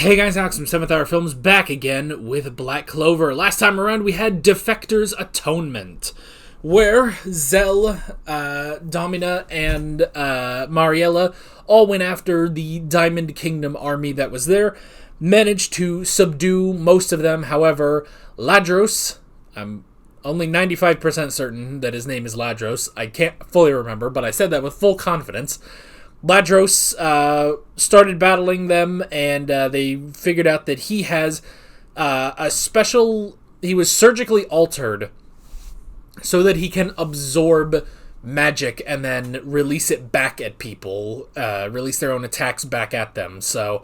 Hey guys, Alex from 7th Hour Films back again with Black Clover. Last time around we had Defector's Atonement, where Zell, Domina, and Mariella all went after the Diamond Kingdom army that was there, managed to subdue most of them. However, Ladros, I'm only 95% certain that his name is Ladros. I can't fully remember, but I said that with full confidence. Ladros started battling them, and they figured out that he has he was surgically altered so that he can absorb magic and then release it back at people, release their own attacks back at them. So,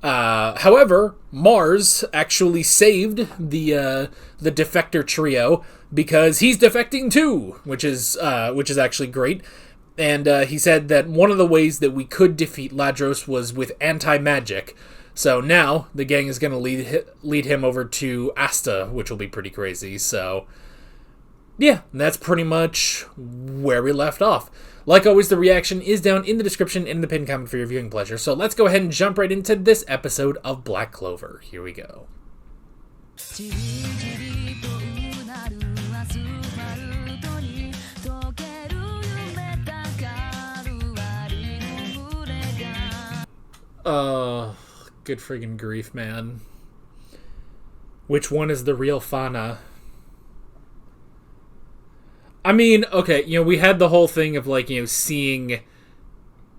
however, Mars actually saved the Defector trio because he's defecting too, which is actually great. And he said that one of the ways that we could defeat Ladros was with anti-magic. So now the gang is going to lead him over to Asta, which will be pretty crazy. So, yeah, that's pretty much where we left off. Like always, the reaction is down in the description and in the pinned comment for your viewing pleasure. So let's go ahead and jump right into this episode of Black Clover. Here we go. Good friggin' grief, man. Which one is the real Fana? I mean, okay, we had the whole thing of, seeing,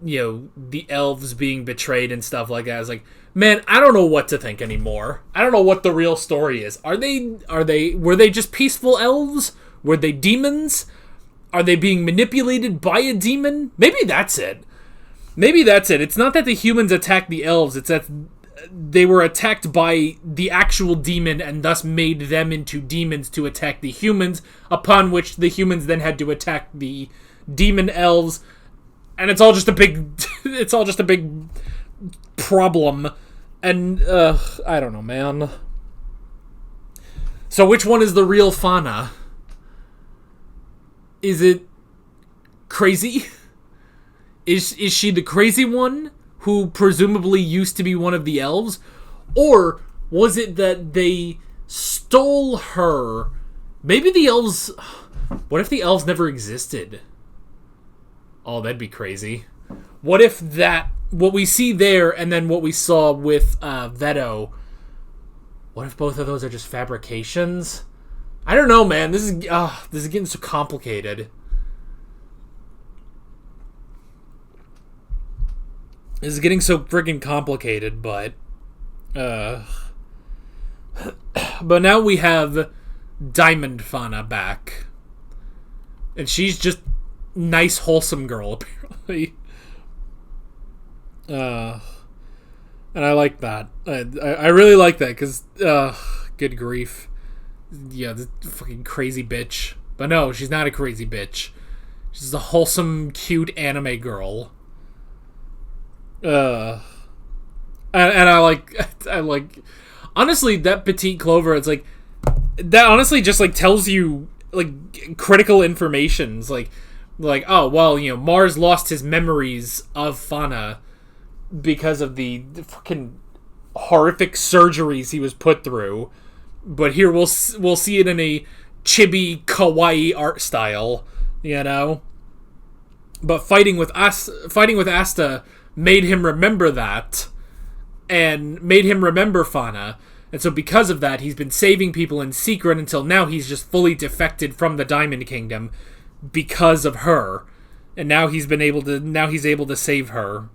the elves being betrayed and stuff like that. I was like, man, I don't know what to think anymore. I don't know what the real story is. Were they just peaceful elves? Were they demons? Are they being manipulated by a demon? Maybe that's it. It's not that the humans attacked the elves, it's that they were attacked by the actual demon and thus made them into demons to attack the humans, upon which the humans then had to attack the demon elves, and it's all just a big problem. And I don't know, man. So which one is the real Fana? Is it crazy? Is she the crazy one who presumably used to be one of the elves? Or was it that they stole her? Maybe the elves... What if the elves never existed? Oh, that'd be crazy. What if what we see there and then what we saw with Veto, what if both of those are just fabrications? I don't know, man. This is getting so complicated. This is getting so friggin' complicated, but now we have Diamond Fana back. And she's just nice, wholesome girl, apparently. And I like that. I really like that, because, good grief. Yeah, this fucking crazy bitch. But no, she's not a crazy bitch. She's a wholesome, cute anime girl. And I like, honestly, that Petite Clover, it's like, that honestly just, tells you, critical information. It's like, oh, well, Mars lost his memories of Fana because of the fucking horrific surgeries he was put through. But here we'll see it in a chibi, kawaii art style, But fighting with Asta made him remember that, and made him remember Fana, and so because of that, he's been saving people in secret until now he's just fully defected from the Diamond Kingdom because of her, and now he's able to save her.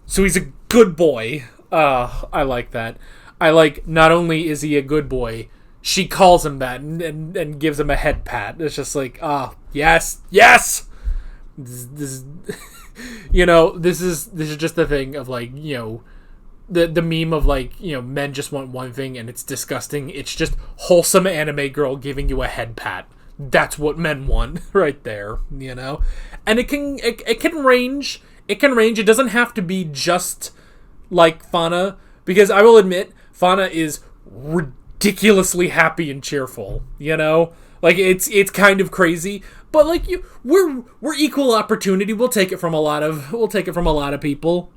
So he's a good boy. I like that. I like, not only is he a good boy, she calls him that and gives him a head pat. It's just like, yes! This is just the thing of, the meme of, men just want one thing and it's disgusting. It's just wholesome anime girl giving you a head pat. That's what men want right there, And it can range. It doesn't have to be just like Fana, because I will admit, Fana is ridiculously happy and cheerful, it's kind of crazy, but we're equal opportunity. We'll take it from a lot of people,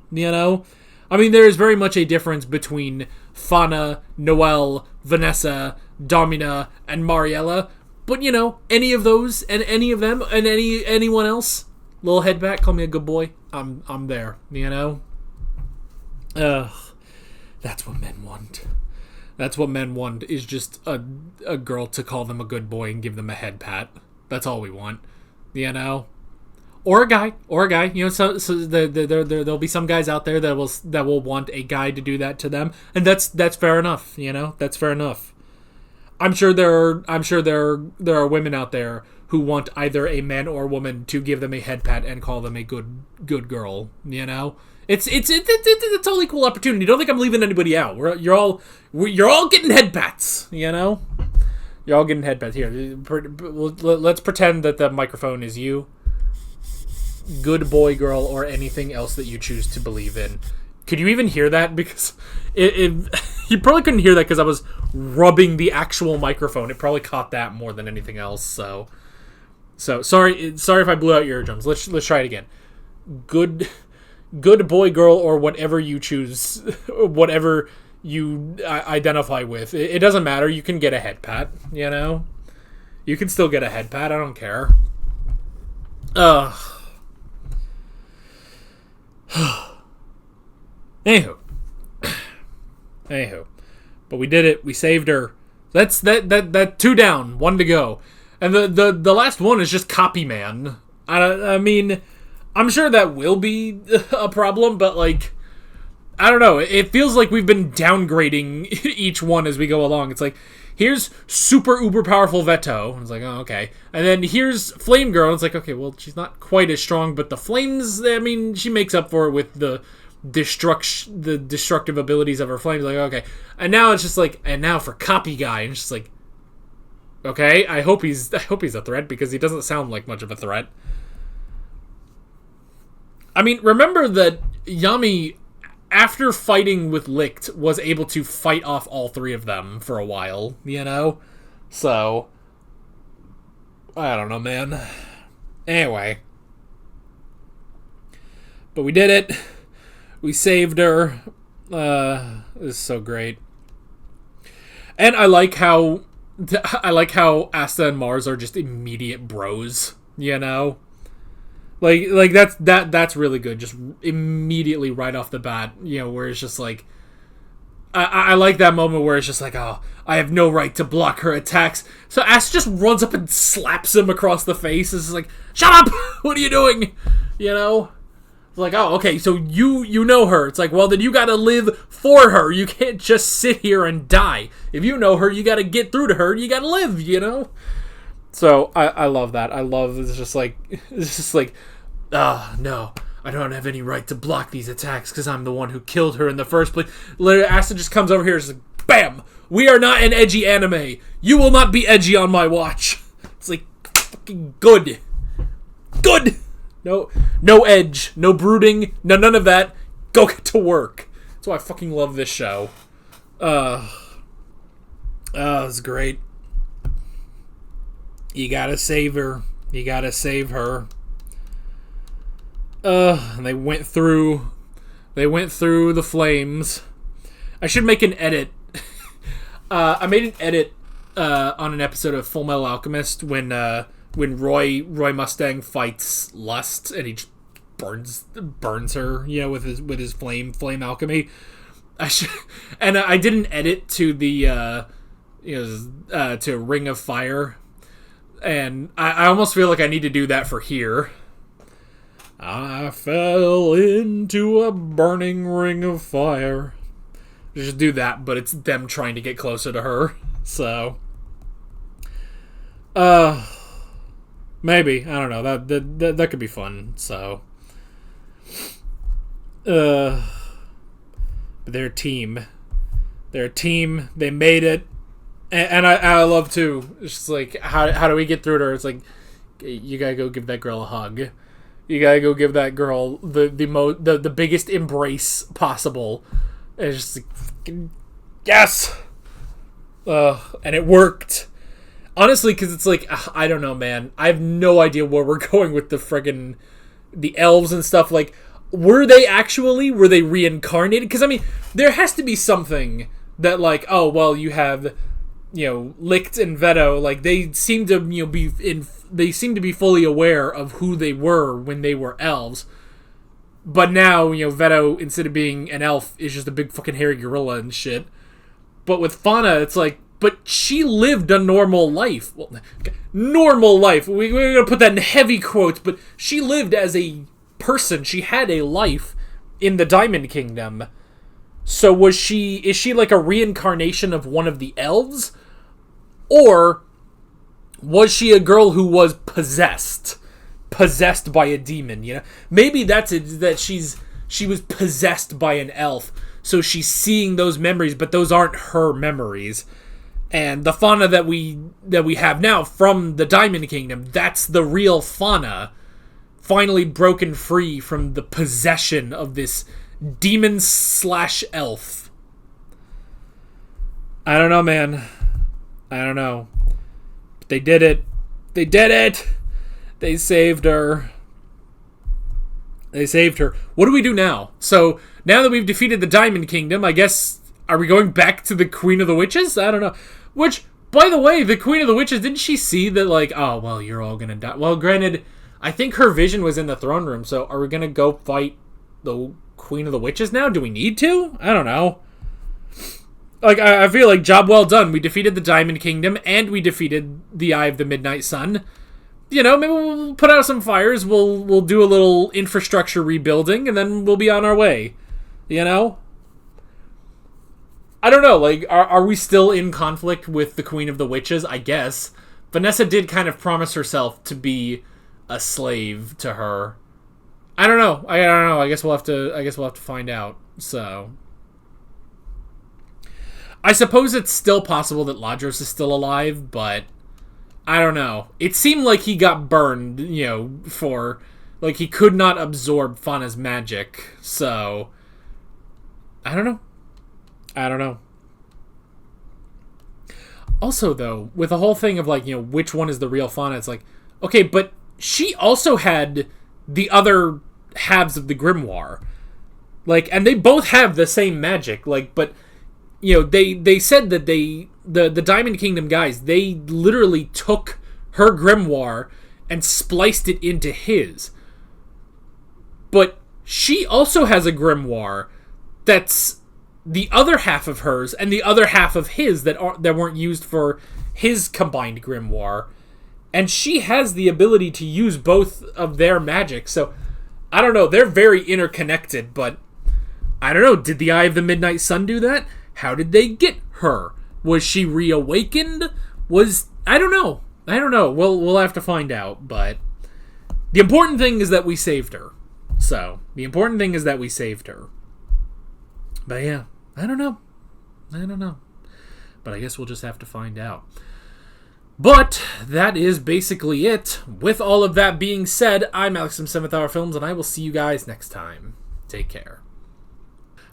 I mean, there is very much a difference between Fana, Noelle, Vanessa, Domina, and Mariella. But, you know, any of those, and any of them, and anyone else, little head back, call me a good boy, I'm there, you know? That's what men want. That's what men want, is just a girl to call them a good boy and give them a head pat. That's all we want, you know? Or a guy, you know, so there'll be some guys out there that will want a guy to do that to them, and that's fair enough, you know? That's fair enough. I'm sure there are women out there who want either a man or a woman to give them a head pat and call them a good girl. You know, it's all equal opportunity. Don't think I'm leaving anybody out. You're all getting head pats. You know, you're all getting head pats. Here, let's pretend that the microphone is you. Good boy, girl, or anything else that you choose to believe in. Could you even hear that? Because you probably couldn't hear that because I was rubbing the actual microphone. It probably caught that more than anything else. So sorry if I blew out your eardrums. Let's try it again. Good boy, girl, or whatever you choose, whatever you identify with. It doesn't matter. You can get a head pat. You know, you can still get a head pat. I don't care. Anywho, but we did it. We saved her. That's that 2 down, 1 to go, and the last one is just Copy Man. I mean, I'm sure that will be a problem, but like, I don't know. It feels like we've been downgrading each one as we go along. It's like, here's super uber powerful Veto. It's like, oh, okay. And then here's Flame Girl. It's like, okay, well, she's not quite as strong, but the flames, I mean, she makes up for it with the destructive abilities of her flames. Like, okay. And now it's just like, and now for Copy Guy. And it's just like, okay, I hope he's a threat, because he doesn't sound like much of a threat. I mean, remember that Yami, after fighting with Licht, was able to fight off all 3 of them for a while, you know? So, I don't know, man. Anyway. But we did it. We saved her. This is so great. And I like how Asta and Mars are just immediate bros, you know? Like that's really good. Just immediately right off the bat, you know, where it's just like, I like that moment where it's just like, oh, I have no right to block her attacks. So Ass just runs up and slaps him across the face. It's like, shut up! What are you doing? You know? It's like, oh, okay, so you know her. It's like, well, then you gotta live for her. You can't just sit here and die. If you know her, you gotta get through to her. You gotta live, you know? So I love that. I love, it's just like, no, I don't have any right to block these attacks because I'm the one who killed her in the first place. Literally, Asta just comes over here and is like, bam! We are not an edgy anime. You will not be edgy on my watch. It's like, fucking good. Good! No edge. No brooding. None of that. Go get to work. That's why I fucking love this show. It's great. You gotta save her. You gotta save her. And they went through the flames. I should make an edit. I made an edit on an episode of Full Metal Alchemist when Roy Mustang fights Lust and he just burns her, you know, with his flame alchemy. I did an edit to the to Ring of Fire, and I almost feel like I need to do that for here. I fell into a burning ring of fire. Just do that, but it's them trying to get closer to her. So, maybe, I don't know. That could be fun. So, they're a team. They're a team. They made it, and I love too. It's just like, how do we get through to her? It's like, you gotta go give that girl a hug. You gotta go give that girl the biggest embrace possible. And it's just like, yes! And it worked. Honestly, because it's like, I don't know, man. I have no idea where we're going with the elves and stuff. Like, were they reincarnated? Because, I mean, there has to be something that, like, oh, well, you have, Licht and Veto, like, they seem to, they seem to be fully aware of who they were when they were elves. But now, Veto, instead of being an elf, is just a big fucking hairy gorilla and shit. But with Fana, it's like, but she lived a normal life. Well, normal life. We're going to put that in heavy quotes, but she lived as a person. She had a life in the Diamond Kingdom. So is she like a reincarnation of one of the elves? Or was she a girl who was possessed by a demon, Maybe that's it, that she was possessed by an elf, so she's seeing those memories, but those aren't her memories. And the Fana that we have now from the Diamond Kingdom, that's the real Fana, finally broken free from the possession of this demon/elf. I don't know, man. I don't know. But they did it. They did it! They saved her. They saved her. What do we do now? So, now that we've defeated the Diamond Kingdom, I guess, are we going back to the Queen of the Witches? I don't know. Which, by the way, the Queen of the Witches, didn't she see that, like, oh, well, you're all gonna die? Well, granted, I think her vision was in the throne room, so are we gonna go fight the Queen of the Witches now? Do we need to? I don't know. Like, I feel like, job well done. We defeated the Diamond Kingdom, and we defeated the Eye of the Midnight Sun. Maybe we'll put out some fires, we'll do a little infrastructure rebuilding, and then we'll be on our way. I don't know, like, are we still in conflict with the Queen of the Witches? I guess. Vanessa did kind of promise herself to be a slave to her. I don't know. I guess we'll have to find out. So, I suppose it's still possible that Ladros is still alive, but I don't know. It seemed like he got burned, for, like, he could not absorb Fana's magic. So, I don't know. Also, though, with the whole thing of, like, which one is the real Fana, it's like, okay, but she also had the other halves of the grimoire. Like, and they both have the same magic, like, but, they said that the Diamond Kingdom guys, they literally took her grimoire and spliced it into his. But she also has a grimoire that's the other half of hers and the other half of his that weren't used for his combined grimoire. And she has the ability to use both of their magic. So, I don't know. They're very interconnected, but I don't know. Did the Eye of the Midnight Sun do that? How did they get her? Was she reawakened? I don't know. We'll have to find out, but the important thing is that we saved her. So, the important thing is that we saved her. But yeah, I don't know. But I guess we'll just have to find out. But that is basically it. With all of that being said, I'm Alex from 7th Hour Films, and I will see you guys next time. Take care.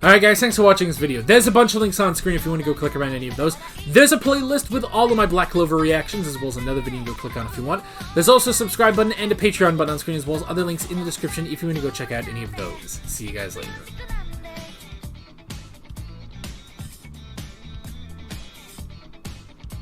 Alright guys, thanks for watching this video. There's a bunch of links on screen if you want to go click around any of those. There's a playlist with all of my Black Clover reactions, as well as another video you can go click on if you want. There's also a subscribe button and a Patreon button on screen, as well as other links in the description if you want to go check out any of those. See you guys later.